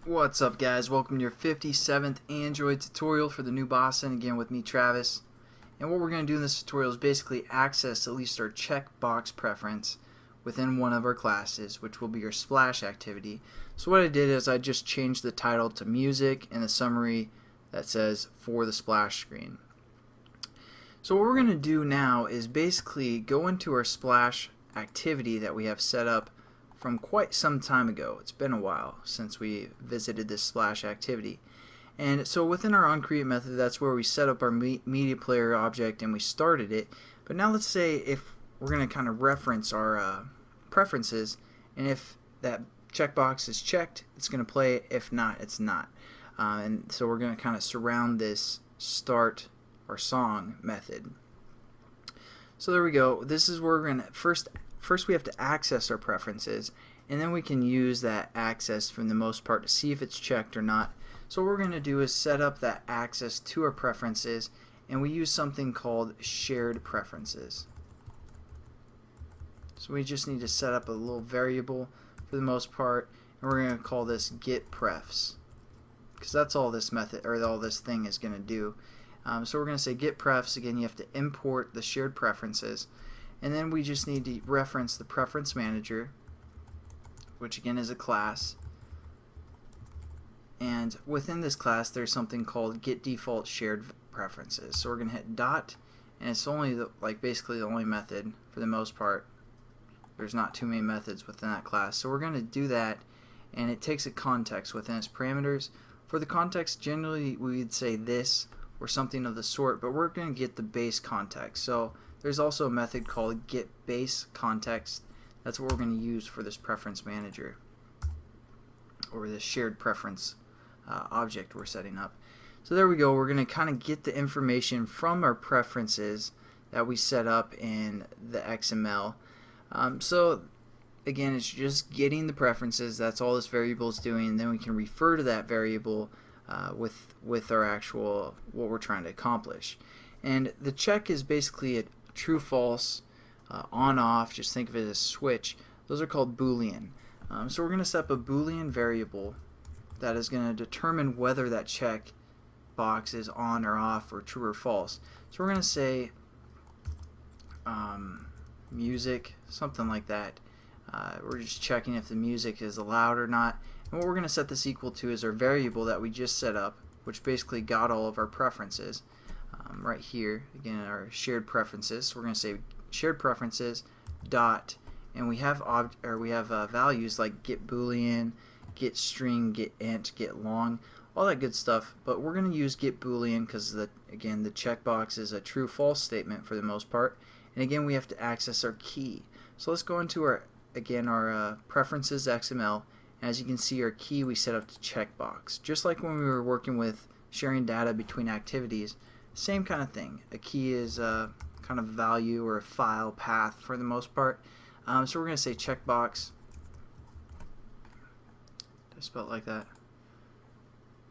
What's up, guys? Welcome to your 57th Android tutorial for the new Boston, again with me, Travis. And what we're going to do in this tutorial is basically access at least our checkbox preference within one of our classes, which will be your splash activity. So what I did is I just changed the title to music and the summary that says for the splash screen. So what we're going to do now is basically go into our splash activity that we have set up from quite some time ago. It's been a while since we visited this splash activity. And so within our onCreate method, that's where we set up our media player object and we started it. But now let's say if we're going to kind of reference our preferences, and if that checkbox is checked, it's going to play it. If not, it's not. And so we're going to kind of surround this start our song method. So there we go. This is where we're going to First we have to access our preferences, and then we can use that access for the most part to see if it's checked or not. So what we're going to do is set up that access to our preferences, and we use something called shared preferences. So we just need to set up a little variable for the most part, and we're going to call this getPrefs, because that's all this method or all this thing is going to do. So we're going to say getPrefs. Again, you have to import the shared preferences. And then we just need to reference the preference manager, which again is a class. And within this class there's something called getDefault shared preferences. So we're going to hit dot, and it's only basically the only method for the most part. There's not too many methods within that class. So we're going to do that, and it takes a context within its parameters. For the context, generally we would say this or something of the sort, but we're going to get the base context. So there's also a method called getBaseContext. That's what we're going to use for this preference manager, or this shared preference object we're setting up. So there we go. We're going to kind of get the information from our preferences that we set up in the XML. So again, it's just getting the preferences. That's all this variable is doing, and then we can refer to that variable with our actual what we're trying to accomplish. And the check is basically a true, false, on, off. Just think of it as a switch. Those are called Boolean. So we're going to set up a Boolean variable that is going to determine whether that check box is on or off or true or false. So we're going to say music, something like that. We're just checking if the music is allowed or not. And what we're going to set this equal to is our variable that we just set up, which basically got all of our preferences. Right here, again, our shared preferences. So we're going to say shared preferences dot, and we have values like get Boolean, get string, get int, get long, all that good stuff. But we're going to use get Boolean because again the checkbox is a true false statement for the most part, and again we have to access our key. So let's go into our preferences XML. And as you can see, our key we set up to checkbox, just like when we were working with sharing data between activities. Same kind of thing. A key is a kind of value or a file path for the most part. So we're going to say checkbox. Did I spell it like that?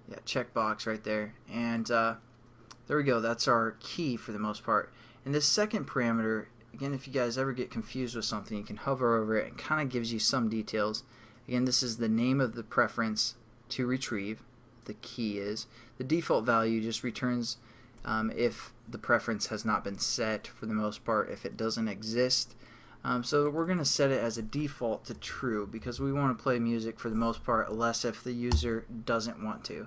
Yeah, checkbox right there. And there we go. That's our key for the most part. And this second parameter, again, if you guys ever get confused with something, you can hover over it and kind of gives you some details. Again, this is the name of the preference to retrieve. The key is. The default value just returns if the preference has not been set for the most part, if it doesn't exist. So we're going to set it as a default to true because we want to play music for the most part, unless if the user doesn't want to.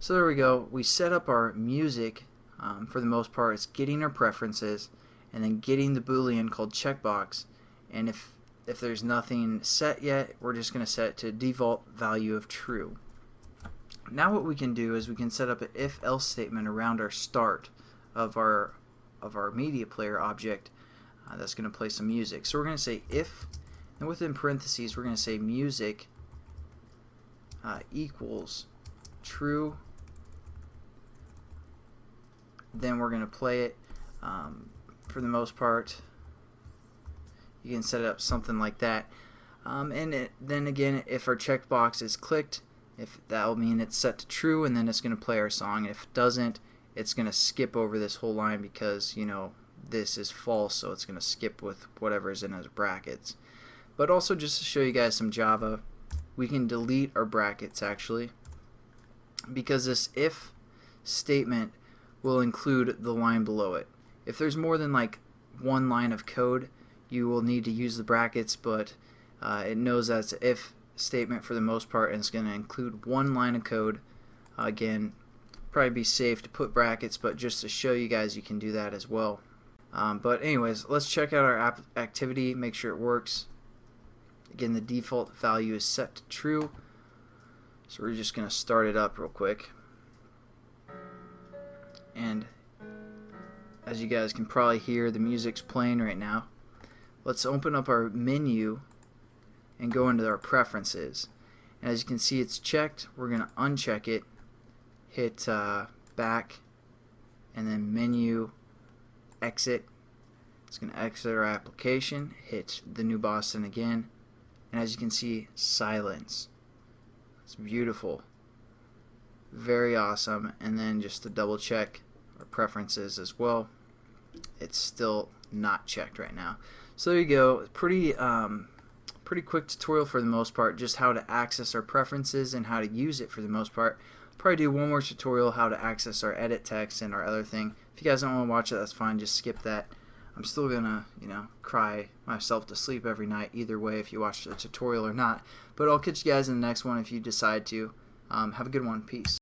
So there we go. We set up our music. For the most part, it's getting our preferences and then getting the Boolean called checkbox. And if there's nothing set yet, we're just going to set it to default value of true. Now what we can do is we can set up an if-else statement around our start of our media player object that's going to play some music. So we're going to say if, and within parentheses we're going to say music equals true. Then we're going to play it. For the most part, you can set it up something like that. Then again, if our checkbox is clicked, if that will mean it's set to true, and then it's going to play our song. And if it doesn't, it's going to skip over this whole line because this is false, so it's going to skip with whatever is in those brackets. But also just to show you guys some Java, we can delete our brackets actually, because this if statement will include the line below it. If there's more than like one line of code, you will need to use the brackets, but it knows that's an if statement for the most part, and it's going to include one line of code. Again, probably be safe to put brackets, but just to show you guys, you can do that as well. But anyways, let's check out our app activity, make sure it works. Again, the default value is set to true, so we're just going to start it up real quick. And as you guys can probably hear, the music's playing right now. Let's open up our menu and go into our preferences. And as you can see, it's checked. We're going to uncheck it, hit back, and then menu, exit. It's going to exit our application, hit the New Boston again, and as you can see, silence. It's beautiful. Very awesome. And then just to double check our preferences as well, it's still not checked right now. So there you go. Pretty quick tutorial for the most part, just how to access our preferences and how to use it for the most part. Probably do one more tutorial how to access our edit text and our other thing. If you guys don't want to watch it, that's fine, just skip that. I'm still gonna, cry myself to sleep every night either way if you watch the tutorial or not. But I'll catch you guys in the next one if you decide to. Have a good one. Peace.